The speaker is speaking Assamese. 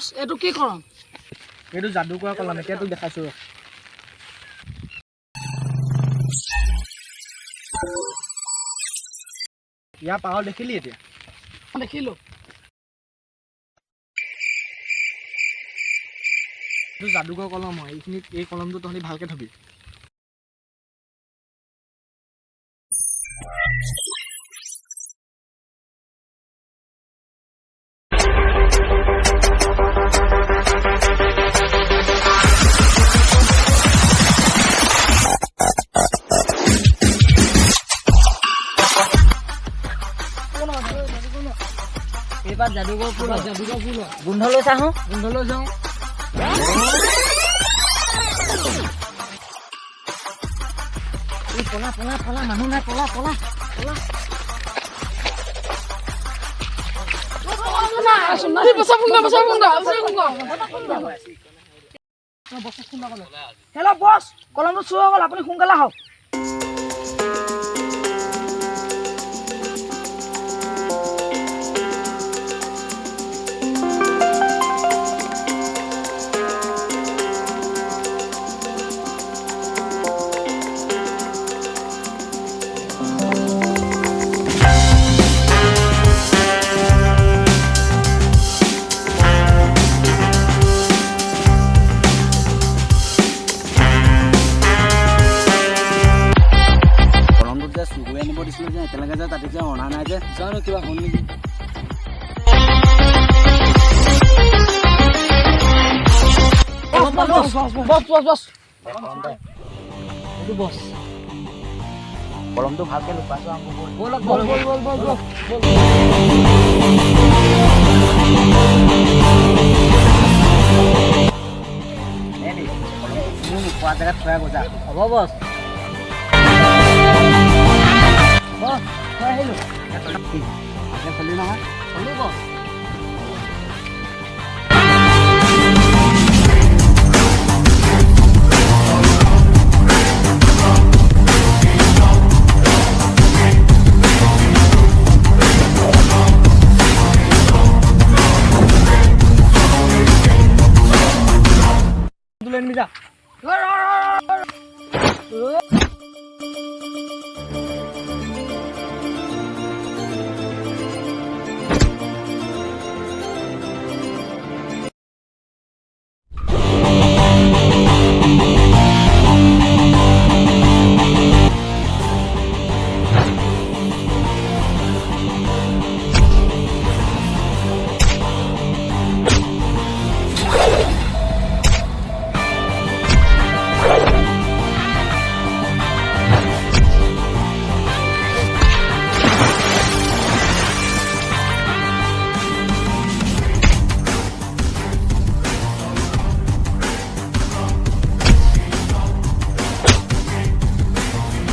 বস এইটো কি কৰম এইটো যাদু কৰা কলম এতিয়া তোক দেখাইছো ইয়াৰ পাৱাৰ দেখিলি এতিয়া দেখিলো এইটো যাদুকৰ কলম হয় এই কলমটো তহঁতি ভালকে থবি এইবাৰ যাদুকৰ ফুল গোন্ধ লৈ চাওঁ পলা মানুহ নাই পলা হেল্ল' বছ কলমটো চুৰ হৈ গ'ল আপুনি সোনকালে আহক একেলগে যে তাতে যে অনা নাই যে জানো কিবা হ'ল নেকি কলমটো ভালকে লুকাইছো নোপোৱা জেগাত থৈ গৈছা হ'ব বছ চলি নহয় চলিব লৈ আনিবি যা